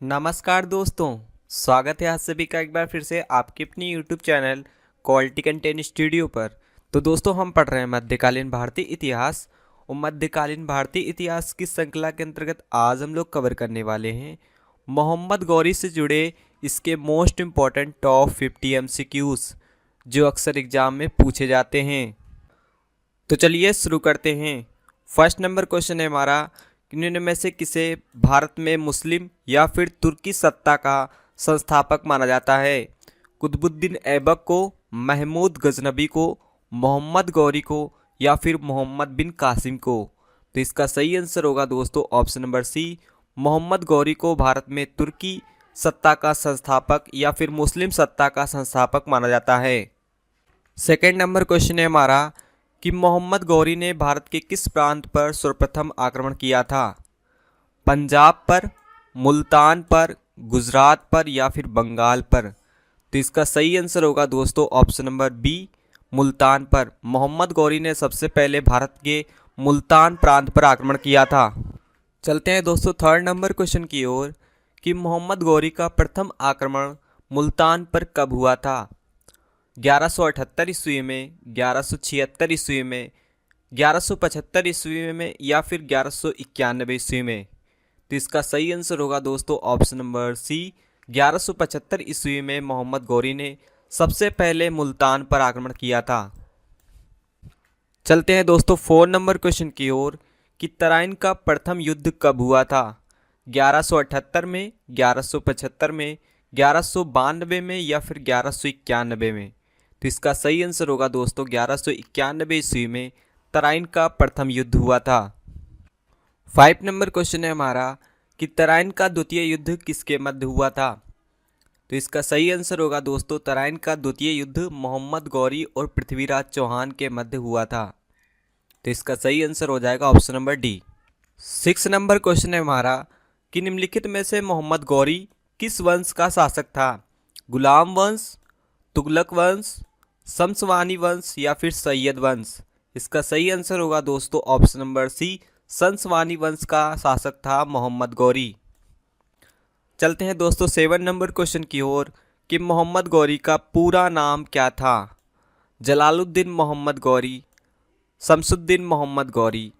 नमस्कार दोस्तों, स्वागत है आप सभी का एक बार फिर से आपके अपनी YouTube channel quality content studio पर। तो दोस्तों हम पढ़ रहे हैं मध्यकालीन भारतीय इतिहास और मध्यकालीन भारतीय इतिहास की श्रृंखला के अंतर्गत आज हम लोग कवर करने वाले हैं मोहम्मद गौरी से जुड़े इसके मोस्ट इम्पॉर्टेंट टॉप 50 एमसीक्यूज जो अक्सर एग्जाम में पूछे जाते हैं। तो चलिए शुरू करते हैं। फर्स्ट नंबर क्वेश्चन है हमारा कि निम्न में से किसे भारत में मुस्लिम या फिर तुर्की सत्ता का संस्थापक माना जाता है? कुतुबुद्दीन ऐबक को, महमूद गजनबी को, मोहम्मद गौरी को या फिर मोहम्मद बिन कासिम को? तो इसका सही आंसर होगा दोस्तों option number C, Mohammad Ghori को भारत में तुर्की सत्ता का संस्थापक या फिर मुस्लिम सत्ता का संस्थापक माना जाता है। सेकेंड नंबर क्वेश्चन है हमारा कि मोहम्मद गौरी ने भारत के किस प्रांत पर सर्वप्रथम आक्रमण किया था? पंजाब पर, मुल्तान पर, गुजरात पर या फिर बंगाल पर? तो इसका सही आंसर होगा दोस्तों ऑप्शन नंबर बी, मुल्तान पर। मोहम्मद गौरी ने सबसे पहले भारत के मुल्तान प्रांत पर आक्रमण किया था। चलते हैं दोस्तों थर्ड नंबर क्वेश्चन की ओर कि मोहम्मद गौरी का प्रथम आक्रमण मुल्तान पर कब हुआ था? 1178 ईस्वी में, 1176 ईस्वी में, 1175 ईस्वी में या फिर 1191 ईस्वी में? तो इसका सही आंसर होगा दोस्तों ऑप्शन नंबर सी, 1175 ईस्वी में मोहम्मद गौरी ने सबसे पहले मुल्तान पर आक्रमण किया था। चलते हैं दोस्तों फोर नंबर क्वेश्चन की ओर कि तराइन का प्रथम युद्ध कब हुआ था? 1178 में, 1175 में, 1192 में या फिर 1191 में? तो इसका सही आंसर होगा दोस्तों 1191 ईस्वी में तराइन का प्रथम युद्ध हुआ था। 5 नंबर क्वेश्चन है हमारा कि तराइन का द्वितीय युद्ध किसके मध्य हुआ था? तो इसका सही आंसर होगा दोस्तों तराइन का द्वितीय युद्ध मोहम्मद गौरी और पृथ्वीराज चौहान के मध्य हुआ था। तो इसका सही आंसर हो जाएगा option number D. 6 number question है हमारा कि निम्नलिखित में से मोहम्मद गौरी किस वंश का शासक था? गुलाम वंश, तुगलक वंश, शमसवानी वंश या फिर सैयद वंश? इसका सही आंसर होगा दोस्तों ऑप्शन नंबर सी, शमसवानी वंश का शासक था मोहम्मद गौरी। चलते हैं दोस्तों 7 नंबर क्वेश्चन की ओर कि मोहम्मद गौरी का पूरा नाम क्या था? जलालुद्दीन मोहम्मद गौरी, शमसुद्दीन मोहम्मद गौरी,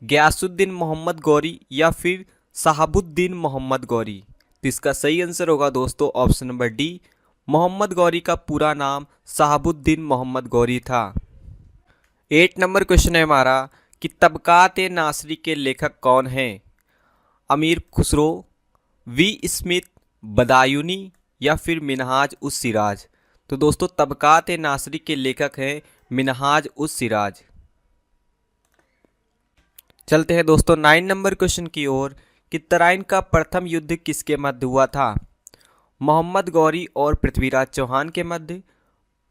गयासुद्दीन मोहम्मद गौरी या फिर शहाबुद्दीन मोहम्मद गौरी? तो इसका सही आंसर होगा दोस्तों option number D, Mohammad Ghori का पूरा नाम शहाबुद्दीन मोहम्मद गौरी था। 8 नंबर क्वेश्चन है हमारा कि तबकात-ए-नासरी के लेखक कौन हैं? अमीर खुसरो, वी स्मिथ, बदायूनी या फिर मिनहाज उस सिराज? तो दोस्तों तबकात-ए-नासरी के लेखक हैं मिनहाज उस सिराज। चलते हैं दोस्तों 9 नंबर क्वेश्चन की ओर कि तराइन का प्रथम युद्ध किसके मध्य हुआ था? मोहम्मद गौरी और पृथ्वीराज चौहान के मध्य,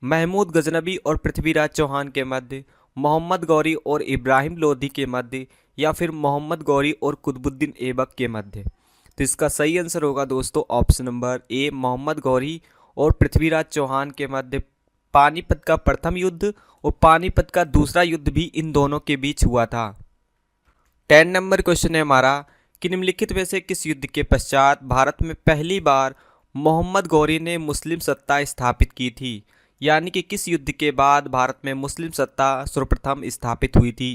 महमूद गजनबी और पृथ्वीराज चौहान के मध्य, मोहम्मद गौरी और इब्राहिम लोधी के मध्य या फिर मोहम्मद गौरी और कुतुबुद्दीन ऐबक के मध्य? तो इसका सही आंसर होगा दोस्तों option number A, Mohammad Ghori और पृथ्वीराज चौहान के मध्य पानीपत का प्रथम युद्ध और पानीपत का दूसरा युद्ध भी इन दोनों के बीच हुआ था। 10 नंबर क्वेश्चन है हमारा कि निम्नलिखित में से किस युद्ध के पश्चात भारत में पहली बार मोहम्मद गौरी ने मुस्लिम सत्ता स्थापित की थी? यानी कि किस युद्ध के बाद भारत में मुस्लिम सत्ता सर्वप्रथम स्थापित हुई थी?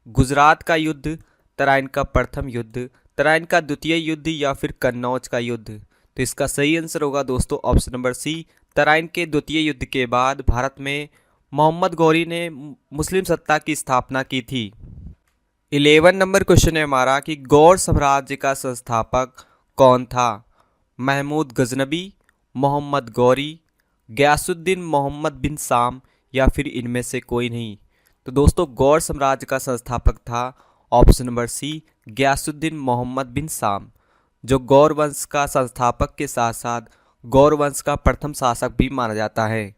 गुजरात का युद्ध, तराइन का प्रथम युद्ध, तराइन का द्वितीय युद्ध या फिर कन्नौज का युद्ध? तो इसका सही आंसर होगा दोस्तों ऑप्शन नंबर सी, तराइन के द्वितीय युद्ध के बाद भारत में मोहम्मद गौरी ने मुस्लिम सत्ता की स्थापना की थी। 11 नंबर क्वेश्चन है हमारा कि गौर साम्राज्य का संस्थापक कौन था? महमूद गजनबी, मोहम्मद गौरी, गयासुद्दीन मोहम्मद बिन साम या फिर इनमें से कोई नहीं? तो दोस्तों गौर साम्राज्य का संस्थापक था option number C, Ghiyasuddin Muhammad bin Sam, जो गौर वंश का संस्थापक के साथ साथ गौर वंश का प्रथम शासक भी माना जाता है।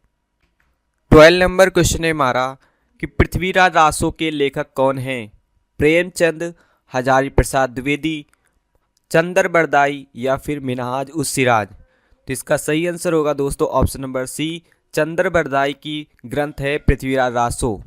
12 नंबर क्वेश्चन है हमारा कि पृथ्वीराज रासो के लेखक कौन हैं? प्रेमचंद, हजारी प्रसाद द्विवेदी, चंदर बरदाई या फिर मिनहाज उस सिराज? तो इसका सही आंसर होगा दोस्तों option number C, Chandar Bardai की ग्रंथ है पृथ्वीराज रासो।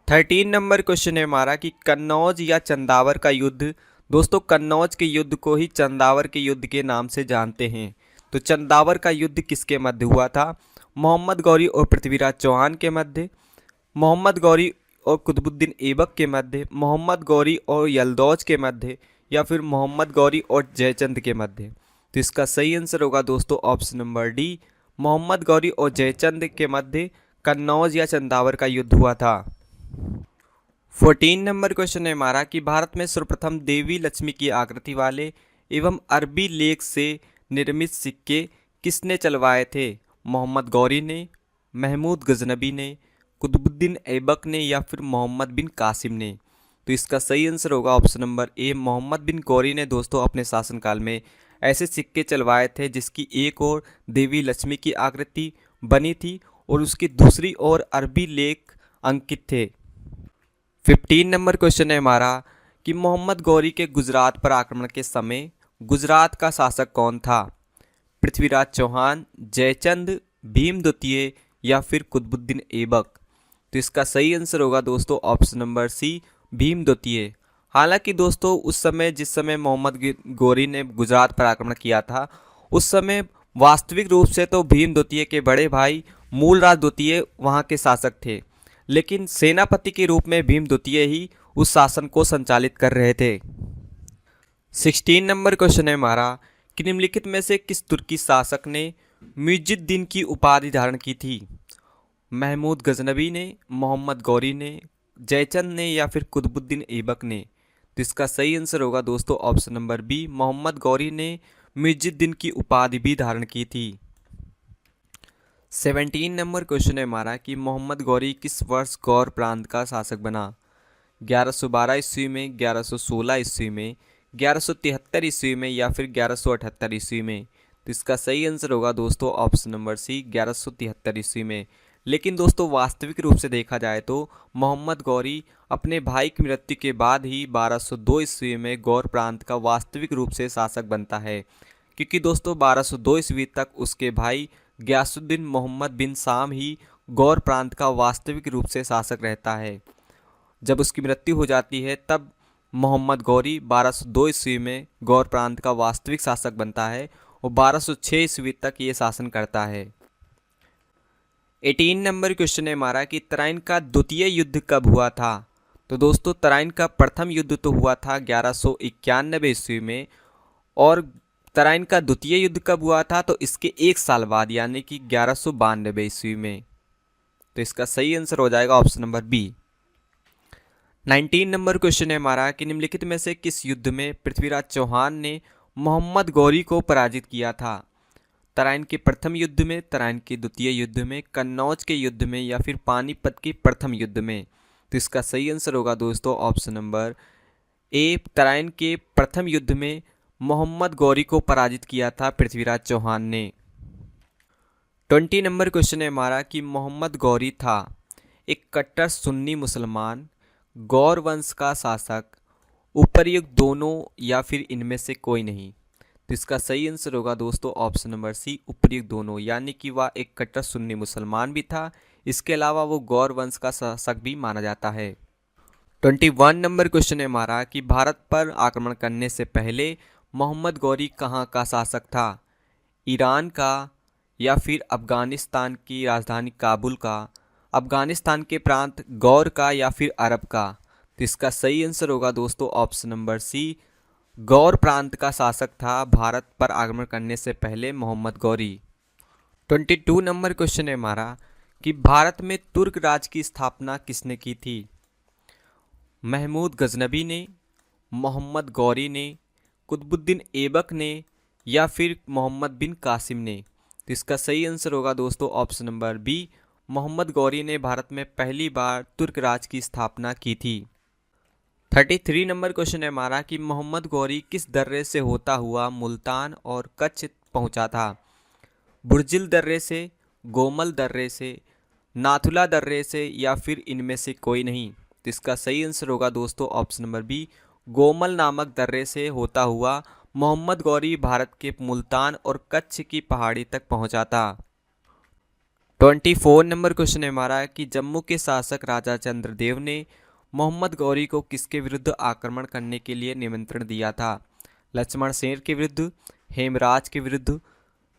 13 नंबर क्वेश्चन है हमारा कि कन्नौज या चंदावर का युद्ध दोस्तों कन्नौज के युद्ध को ही चंदावर के युद्ध के नाम से जानते हैं। तो चंदावर का युद्ध किसके मध्य हुआ था? मोहम्मद गौरी और पृथ्वीराज चौहान के मध्य, मोहम्मद गौरी और कुतुबुद्दीन ऐबक के मध्य, मोहम्मद गौरी और यलदौज के मध्य, या फिर मोहम्मद गौरी और जयचंद के मध्य। तो इसका सही आंसर होगा दोस्तों option number D, Mohammad Ghori और जयचंद के मध्य कन्नौज या चंदावर का युद्ध हुआ था। 14 नंबर क्वेश्चन है हमारा कि भारत में सर्वप्रथम देवी लक्ष्मी की आकृति वाले एवं अरबी लेख से निर्मित सिक्के किसने चलवाए थे? मोहम्मद गौरी ने, महमूद गजनबी ने, कुतुबुद्दीन ऐबक ने, या फिर मोहम्मद बिन कासिम ने। तो इसका सही आंसर होगा ऑप्शन नंबर ए, मोहम्मद बिन गौरी ने दोस्तों अपने शासनकाल में ऐसे सिक्के चलवाए थे जिसकी एक ओर देवी लक्ष्मी की आकृति बनी थी और उसकी दूसरी ओर अरबी लेख अंकित थे। 15 नंबर क्वेश्चन है हमारा कि मोहम्मद गौरी के गुजरात पर आक्रमण के समय गुजरात का शासक कौन था? पृथ्वीराज चौहान, जयचंद, भीम द्वितीय, या फिर कुतुबुद्दीन ऐबक। तो इसका सही आंसर होगा दोस्तों ऑप्शन नंबर सी, भीम द्वितीय। हालांकि दोस्तों उस समय जिस समय मोहम्मद गौरी ने गुजरात पर आक्रमण किया था उस समय वास्तविक रूप से तो भीम द्वितीय के बड़े भाई मूलराज द्वितीय वहाँ के शासक थे, लेकिन सेनापति के रूप में भीम द्वितीय ही उस शासन को संचालित कर रहे थे। 16 नंबर क्वेश्चन है हमारा कि निम्नलिखित में से किस तुर्की शासक ने मुइज़ुद्दीन की उपाधि धारण की थी? महमूद गजनबी ने, मोहम्मद गौरी ने, जयचंद ने, या फिर कुतुबुद्दीन ऐबक ने। तो इसका सही आंसर होगा दोस्तों option number B, Mohammad Ghori ने मुइज़ुद्दीन की उपाधि भी धारण की थी। 17 नंबर क्वेश्चन है हमारा कि मोहम्मद गौरी किस वर्ष गौर प्रांत का शासक बना? 1112 ईस्वी में, 1116 ईस्वी में, 1173 ईस्वी में, या फिर 1178 ईस्वी में। तो इसका सही आंसर होगा दोस्तों ऑप्शन नंबर सी, 1173 ईस्वी में। लेकिन दोस्तों वास्तविक रूप से देखा जाए तो मोहम्मद गौरी अपने भाई की मृत्यु के बाद ही 1202 ईस्वी में गौर प्रांत का वास्तविक रूप से शासक बनता है, क्योंकि दोस्तों 1202 ईस्वी तक उसके भाई गयासुद्दीन मोहम्मद बिन साम ही गौर प्रांत का वास्तविक रूप से शासक रहता है। जब उसकी मृत्यु हो जाती है तब मोहम्मद गौरी 1202 ईस्वी में गौर प्रांत का वास्तविक शासक बनता है और 1206 ईस्वी तक ये शासन करता है। 18 नंबर क्वेश्चन है हमारा कि तराइन का द्वितीय युद्ध कब हुआ था? तो दोस्तों तराइन का प्रथम युद्ध तो हुआ था 1191 ईस्वी में, और तराइन का द्वितीय युद्ध कब हुआ था? तो इसके एक साल बाद यानी कि 1192 ईस्वी में। तो इसका सही आंसर हो जाएगा ऑप्शन नंबर बी। 19 नंबर क्वेश्चन है हमारा कि निम्नलिखित में से किस युद्ध में पृथ्वीराज चौहान ने मोहम्मद गौरी को पराजित किया था? तराइन के प्रथम युद्ध में, तराइन के द्वितीय युद्ध में, कन्नौज के युद्ध में, या फिर पानीपत के प्रथम युद्ध में। तो इसका सही आंसर होगा दोस्तों ऑप्शन नंबर ए, तराइन के प्रथम युद्ध में मोहम्मद गौरी को पराजित किया था पृथ्वीराज चौहान ने। 20 नंबर क्वेश्चन है हमारा कि मोहम्मद गौरी था एक कट्टर सुन्नी मुसलमान, गौर वंश का शासक, उपर्युक्त दोनों, या फिर इनमें से कोई नहीं। तो इसका सही आंसर होगा दोस्तों ऑप्शन नंबर सी, उपर्युक्त दोनों, यानी कि वह एक कट्टर सुन्नी मुसलमान भी था, इसके अलावा वो गौर वंश का शासक भी माना जाता है। 21 नंबर क्वेश्चन है हमारा कि भारत पर आक्रमण करने से पहले मोहम्मद गौरी कहाँ का शासक था? ईरान का, या फिर अफगानिस्तान की राजधानी काबुल का, अफगानिस्तान के प्रांत गौर का, या फिर अरब का। तो इसका सही आंसर होगा दोस्तों ऑप्शन नंबर सी, गौर प्रांत का शासक था भारत पर आक्रमण करने से पहले मोहम्मद गौरी। 22 नंबर क्वेश्चन है हमारा कि भारत में तुर्क राज की स्थापना किसने की थी? महमूद गजनबी ने, मोहम्मद गौरी ने, कुतुबुद्दीन ऐबक ने, या फिर मोहम्मद बिन कासिम ने। तो इसका सही आंसर होगा दोस्तों option number B, Mohammad Ghori ने भारत में पहली बार तुर्क राज की स्थापना की थी। 33 नंबर क्वेश्चन है हमारा कि मोहम्मद गौरी किस दर्रे से होता हुआ मुल्तान और कच्छ पहुंचा था? बुर्जिल दर्रे से, गोमल दर्रे से, नाथुला दर्रे से, या फिर इनमें से कोई नहीं। तो इसका सही आंसर होगा दोस्तों ऑप्शन नंबर बी, गोमल नामक दर्रे से होता हुआ मोहम्मद गौरी भारत के मुल्तान और कच्छ की पहाड़ी तक पहुंचा था। 24 नंबर क्वेश्चन है हमारा कि जम्मू के शासक राजा चंद्रदेव ने मोहम्मद गौरी को किसके विरुद्ध आक्रमण करने के लिए निमंत्रण दिया था? लक्ष्मण सेन के विरुद्ध, हेमराज के विरुद्ध,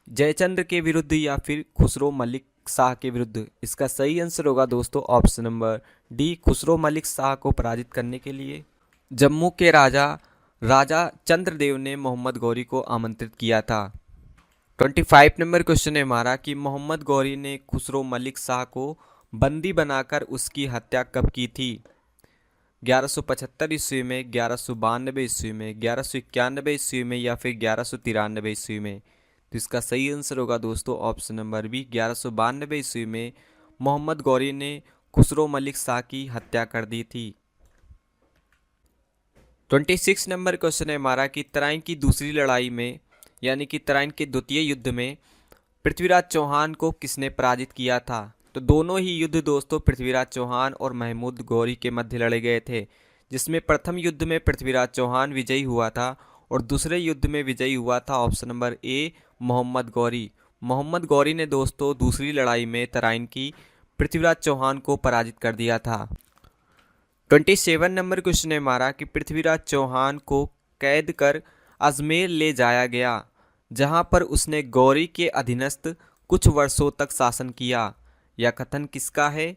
जयचंद्र के विरुद्ध या फिर खुसरो मलिक शाह के विरुद्ध? इसका सही आंसर होगा दोस्तों option number D, Khusro Malik Shah को पराजित करने के लिए जम्मू के राजा चंद्रदेव ने मोहम्मद गौरी को आमंत्रित किया था। 25 नंबर क्वेश्चन है हमारा कि मोहम्मद गौरी ने खुसरो मलिक शाह को बंदी बनाकर उसकी हत्या कब की थी? 1175 ईस्वी में, 1192 ईस्वी में, 1191 ईस्वी में या फिर 1193 ईस्वी में? तो इसका सही आंसर होगा दोस्तों ऑप्शन नंबर बी, 1192 ईस्वी में मोहम्मद गौरी ने खुसरो मलिक शाह की हत्या कर दी थी। 26 नंबर क्वेश्चन है हमारा कि तराइन की दूसरी लड़ाई में यानी कि तराइन के द्वितीय युद्ध में पृथ्वीराज चौहान को किसने पराजित किया था? तो दोनों ही युद्ध दोस्तों पृथ्वीराज चौहान और महमूद गौरी के मध्य लड़े गए थे, जिसमें प्रथम युद्ध में पृथ्वीराज चौहान विजयी हुआ था और दूसरे युद्ध में विजयी हुआ था option number A, Mohammad Ghori. Mohammad Ghori ने दोस्तों दूसरी लड़ाई में तराइन की पृथ्वीराज चौहान को पराजित कर दिया था। 27 नंबर क्वेश्चन है हमारा कि पृथ्वीराज चौहान को कैद कर अजमेर ले जाया गया, जहां पर उसने गौरी के अधीनस्थ कुछ वर्षों तक शासन किया। यह कथन किसका है?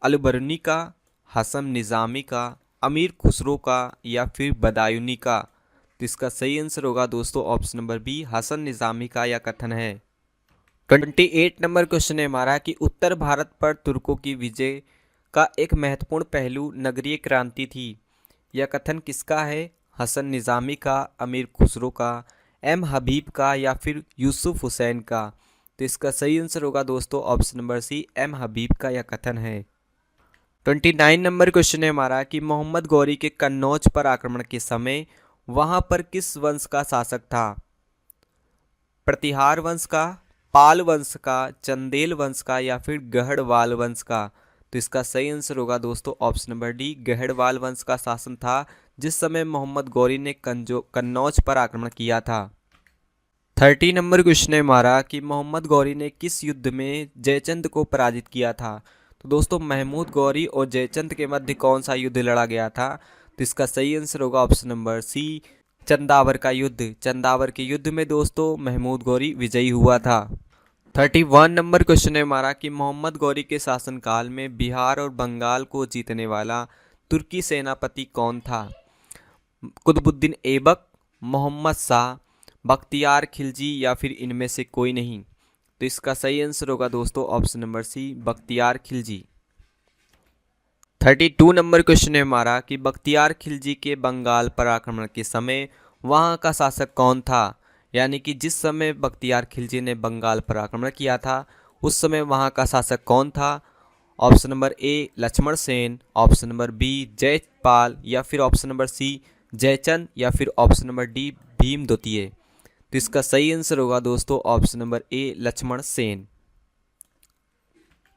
अलबरूनी का, हसन निज़ामी का, अमीर खुसरो का या फिर बदायूनी का? तो इसका सही आंसर होगा दोस्तों ऑप्शन नंबर बी, हसन निज़ामी का यह कथन है। 28 नंबर क्वेश्चन है हमारा कि उत्तर भारत पर तुर्कों की विजय का एक महत्वपूर्ण पहलू नगरीय क्रांति थी। यह कथन किसका है? हसन निज़ामी का, अमीर खुसरो का, एम हबीब का या फिर यूसुफ हुसैन का? तो इसका सही आंसर होगा दोस्तों ऑप्शन नंबर सी, एम हबीब का यह कथन है। 29 नंबर क्वेश्चन है हमारा कि मोहम्मद गौरी के कन्नौज पर आक्रमण के समय वहां पर किस वंश का शासक था? प्रतिहार वंश का, पाल वंश का, चंदेल वंश का या फिर गहड़वाल वंश का? तो इसका सही आंसर होगा दोस्तों ऑप्शन नंबर डी, गहड़वाल वंश का शासन था जिस समय मोहम्मद गौरी ने कन्नौज पर आक्रमण किया था। 30 नंबर क्वेश्चन है हमारा कि मोहम्मद गौरी ने किस युद्ध में जयचंद को पराजित किया था? तो दोस्तों महमूद गौरी और जयचंद के मध्य कौन सा युद्ध लड़ा गया था? तो इसका सही आंसर होगा ऑप्शन नंबर सी, चंदावर का युद्ध। चंदावर के युद्ध में दोस्तों महमूद गौरी विजयी हुआ था। 31 नंबर क्वेश्चन है हमारा कि मोहम्मद गौरी के शासनकाल में बिहार और बंगाल को जीतने वाला तुर्की सेनापति कौन था? कुतुबुद्दीन ऐबक, मोहम्मद शाह, बख्तियार खिलजी या फिर इनमें से कोई नहीं? तो इसका सही आंसर होगा दोस्तों option number C, Bakhtiyar Khilji. 32 नंबर क्वेश्चन है हमारा कि बख्तियार खिलजी के बंगाल पर आक्रमण के समय वहां का शासक कौन था? यानी कि जिस समय बख्तियार खिलजी ने बंगाल पर आक्रमण किया था उस समय वहां का शासक कौन था? Option number A, Lakshman Sen, option number B, Jaipal या फिर ऑप्शन नंबर सी, जयचंद या फिर ऑप्शन नंबर डी, भीम द्वितीय? तो इसका सही आंसर होगा दोस्तों option number A, Lakshman Sen.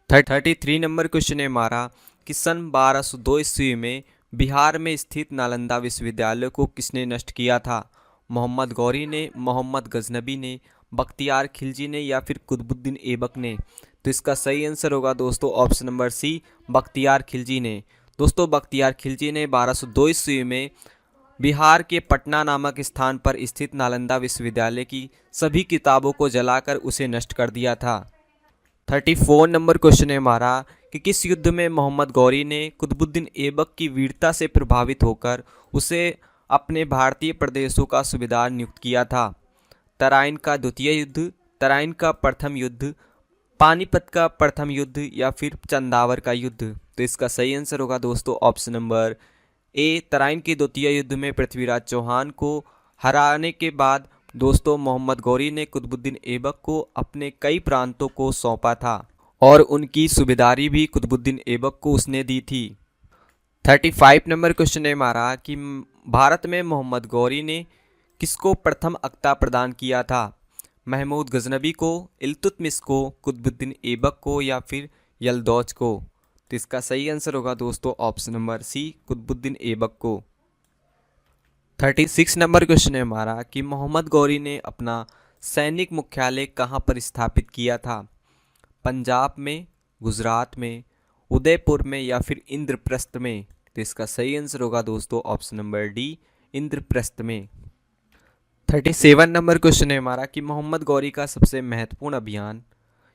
33 नंबर क्वेश्चन है हमारा कि सन 1202 ईस्वी में बिहार में स्थित नालंदा विश्वविद्यालय को किसने नष्ट किया था? मोहम्मद गौरी ने, मोहम्मद गजनबी ने, बख्तियार खिलजी ने या फिर कुतुबुद्दीन ऐबक ने? तो इसका सही आंसर होगा दोस्तों option number C, Bakhtiyar Khilji ने। दोस्तों बख्तियार खिलजी ने 1202 ईस्वी में बिहार के पटना नामक स्थान पर स्थित नालंदा विश्वविद्यालय की सभी किताबों को जलाकर उसे नष्ट कर दिया था। 34 नंबर क्वेश्चन है हमारा कि किस युद्ध में मोहम्मद गौरी ने कुतुबुद्दीन ऐबक की वीरता से प्रभावित होकर उसे अपने भारतीय प्रदेशों का सूबेदार नियुक्त किया था? तराइन का द्वितीय युद्ध, तराइन का प्रथम युद्ध, पानीपत का प्रथम युद्ध या फिर चंदावर का युद्ध? तो इसका सही आंसर होगा दोस्तों ऑप्शन नंबर ए, तराइन के द्वितीय युद्ध में पृथ्वीराज चौहान को हराने के बाद दोस्तों मोहम्मद गौरी ने कुतुबुद्दीन ऐबक को अपने कई प्रांतों को सौंपा था और उनकी सूबेदारी भी कुतुबुद्दीन ऐबक को उसने दी थी। 35 नंबर क्वेश्चन है हमारा कि भारत में मोहम्मद गौरी ने किसको प्रथम अक्ता प्रदान किया था? महमूद गजनबी को, इल्तुतमिश को, कुतुबुद्दीन ऐबक को या फिर यलदौज को? तो इसका सही आंसर होगा दोस्तों option number C, Qutubuddin Aibak को। 36 नंबर क्वेश्चन है हमारा कि मोहम्मद गौरी ने अपना सैनिक मुख्यालय कहां पर स्थापित किया था? पंजाब में, गुजरात में, उदयपुर में या फिर इंद्रप्रस्थ में? तो इसका सही आंसर होगा दोस्तों ऑप्शन नंबर डी, इंद्रप्रस्थ में। 37 नंबर क्वेश्चन है हमारा कि मोहम्मद गौरी का सबसे महत्वपूर्ण अभियान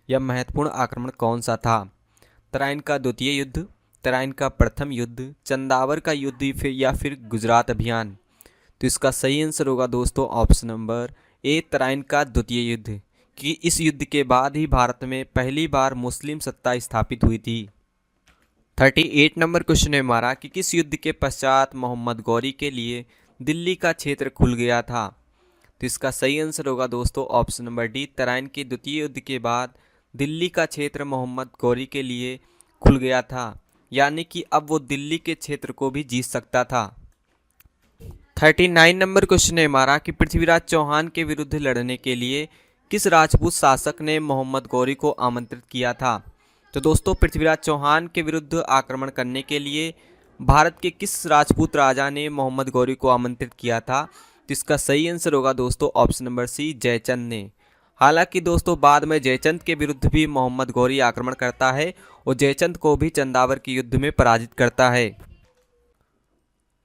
या महत्वपूर्ण आक्रमण कौन सा था? तराइन का द्वितीय युद्ध, तराइन का प्रथम युद्ध, चंदावर का युद्ध या फिर गुजरात अभियान? तो इसका सही आंसर होगा दोस्तों ऑप्शन नंबर ए, तराइन का द्वितीय युद्ध, कि इस युद्ध के बाद ही भारत में पहली बार मुस्लिम सत्ता स्थापित हुई थी। 38 नंबर क्वेश्चन है हमारा कि किस युद्ध के पश्चात मोहम्मद गौरी के लिए दिल्ली का क्षेत्र खुल गया था? तो इसका सही आंसर होगा दोस्तों ऑप्शन नंबर डी, तराइन के द्वितीय युद्ध के बाद दिल्ली का क्षेत्र मोहम्मद गौरी के लिए खुल गया था, यानी कि अब वो दिल्ली के क्षेत्र को भी जीत सकता था। 39 नंबर क्वेश्चन है हमारा कि पृथ्वीराज चौहान के विरुद्ध लड़ने के लिए किस राजपूत शासक ने मोहम्मद गौरी को आमंत्रित किया था? तो दोस्तों पृथ्वीराज चौहान के विरुद्ध आक्रमण करने के लिए भारत के किस राजपूत राजा ने मोहम्मद गौरी को आमंत्रित किया था? तो इसका सही आंसर होगा दोस्तों ऑप्शन नंबर सी, जयचंद ने। हालांकि दोस्तों बाद में जयचंद के विरुद्ध भी मोहम्मद गौरी आक्रमण करता है और जयचंद को भी चंदावर के युद्ध में पराजित करता है।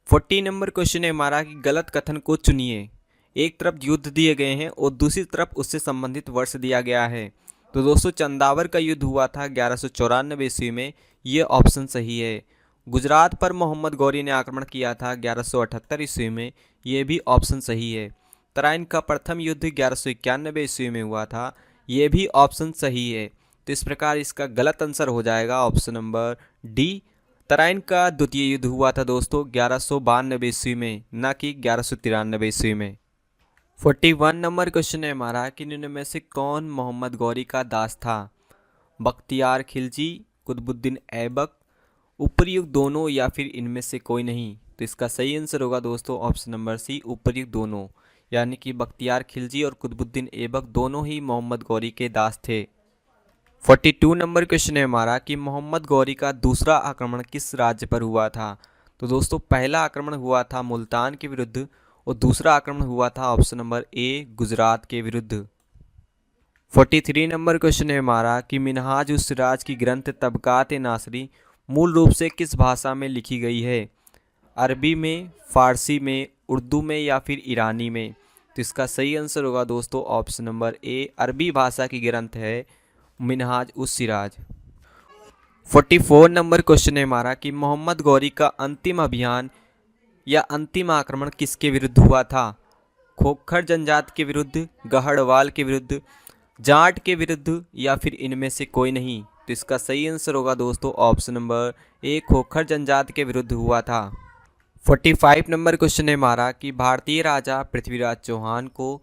40 नंबर क्वेश्चन है हमारा कि गलत कथन को चुनिए। एक तरफ युद्ध दिए गए हैं और दूसरी तरफ उससे संबंधित वर्ष दिया गया है। तो दोस्तों चंदावर का युद्ध हुआ था 1194 ईस्वी में, ये ऑप्शन सही है। गुजरात पर मोहम्मद गौरी ने आक्रमण किया था 1178 ईस्वी में, ये भी ऑप्शन सही है। तराइन का प्रथम युद्ध 1191 ईस्वी में हुआ था, ये भी ऑप्शन सही है। तो इस प्रकार इसका गलत आंसर हो जाएगा ऑप्शन नंबर डी, तराइन का द्वितीय युद्ध हुआ था दोस्तों 1192 ईस्वी में, न कि 1193 ईस्वी में। 41 नंबर क्वेश्चन है हमारा कि निम्न में से कौन मोहम्मद गौरी का दास था? बख्तियार खिलजी, कुतुबुद्दीन ऐबक, उपर्युक्त दोनों या फिर इनमें से कोई नहीं? तो इसका सही आंसर होगा दोस्तों ऑप्शन नंबर सी, उपर्युक्त दोनों, यानी कि बख्तियार खिलजी और कुतुबुद्दीन ऐबक दोनों ही मोहम्मद गौरी के दास थे। 42 नंबर क्वेश्चन है हमारा कि मोहम्मद गौरी का दूसरा आक्रमण किस राज्य पर हुआ था? तो दोस्तों पहला आक्रमण हुआ था मुल्तान के विरुद्ध और दूसरा आक्रमण हुआ था ऑप्शन नंबर ए, गुजरात के विरुद्ध। 43 नंबर क्वेश्चन है हमारा कि मिनहाज उस सिराज की ग्रंथ तबकात नासरी मूल रूप से किस भाषा में लिखी गई है? अरबी में, फारसी में, उर्दू में या फिर ईरानी में? तो इसका सही आंसर होगा दोस्तों ऑप्शन नंबर ए, अरबी भाषा की ग्रंथ है मिनहाज उस सिराज। 44 नंबर क्वेश्चन है हमारा कि मोहम्मद गौरी का अंतिम अभियान या अंतिम आक्रमण किसके विरुद्ध हुआ था? खोखर जनजात के विरुद्ध, गहड़वाल के विरुद्ध, जाट के विरुद्ध या फिर इनमें से कोई नहीं? तो इसका सही आंसर होगा दोस्तों ऑप्शन नंबर ए, खोखर जनजात के विरुद्ध हुआ था। 45 नंबर क्वेश्चन है हमारा कि भारतीय राजा पृथ्वीराज चौहान को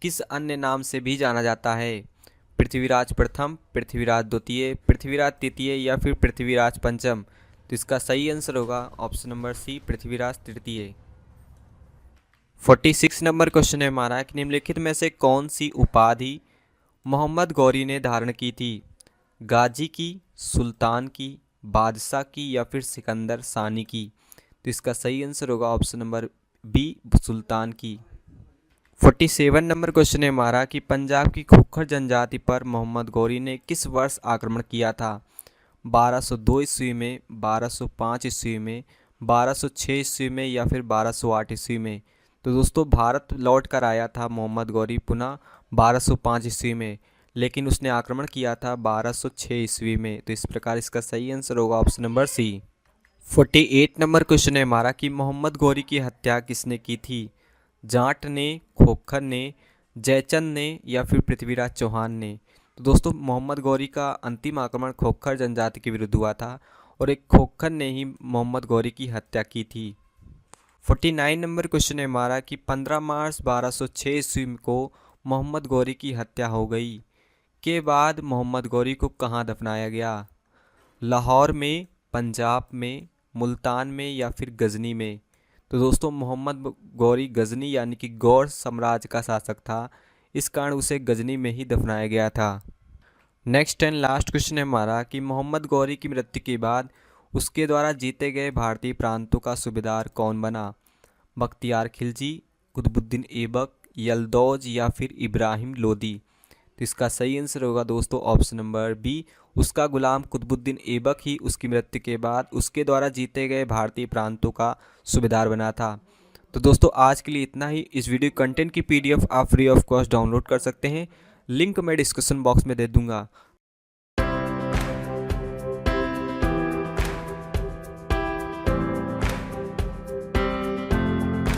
किस अन्य नाम से भी जाना जाता है? पृथ्वीराज प्रथम, पृथ्वीराज द्वितीय, पृथ्वीराज तृतीय या फिर पृथ्वीराज पंचम? तो इसका सही आंसर होगा ऑप्शन नंबर सी, पृथ्वीराज तृतीय। 46 नंबर क्वेश्चन है हमारा कि निम्नलिखित में से कौन सी उपाधि मोहम्मद गौरी ने धारण की थी? गाजी की, सुल्तान की, बादशाह की या फिर सिकंदर सानी की? तो इसका सही आंसर होगा ऑप्शन नंबर बी, सुल्तान की। 47 नंबर क्वेश्चन है हमारा कि पंजाब की खोखर जनजाति पर मोहम्मद गौरी ने किस वर्ष आक्रमण किया था? 1202 ईस्वी में, 1205 ईस्वी में, 1206 ईस्वी में या फिर 1208 ईस्वी में? तो दोस्तों भारत लौट कर आया था मोहम्मद गौरी पुनः 1205 ईस्वी में, लेकिन उसने आक्रमण किया था 1206 ईस्वी में। तो इस प्रकार इसका सही आंसर होगा ऑप्शन नंबर सी। 48 नंबर क्वेश्चन है हमारा कि मोहम्मद गौरी की हत्या किसने की थी? जाट ने, खोखर ने, जयचंद ने या फिर पृथ्वीराज चौहान ने? तो दोस्तों मोहम्मद गौरी का अंतिम आक्रमण खोखर जनजाति के विरुद्ध हुआ था और एक खोखर ने ही मोहम्मद गौरी की हत्या की थी। 49 नंबर क्वेश्चन है हमारा कि 15 मार्च 1206 ईस्वी को मोहम्मद गौरी की हत्या हो गई के बाद मोहम्मद गौरी को कहाँ दफनाया गया? लाहौर में, पंजाब में, मुल्तान में या फिर गजनी में? तो दोस्तों मोहम्मद गौरी गजनी यानी कि गौर साम्राज्य का शासक था, इस कारण उसे गजनी में ही दफनाया गया था। नेक्स्ट एंड लास्ट क्वेश्चन है हमारा कि मोहम्मद गौरी की मृत्यु के बाद उसके द्वारा जीते गए भारतीय प्रांतों का सूबेदार कौन बना? बख्तियार खिलजी, कुतुबुद्दीन ऐबक, यलदौज या फिर इब्राहिम लोदी? तो इसका सही आंसर होगा दोस्तों ऑप्शन नंबर बी, उसका गुलाम कुतुबुद्दीन ऐबक ही उसकी मृत्यु के बाद उसके द्वारा जीते गए भारतीय प्रांतों का सूबेदार बना था। तो दोस्तों आज के लिए इतना ही। इस वीडियो कंटेंट की PDF आप फ्री ऑफ कॉस्ट डाउनलोड कर सकते हैं, लिंक मैं डिस्क्रिप्शन बॉक्स में दे दूंगा।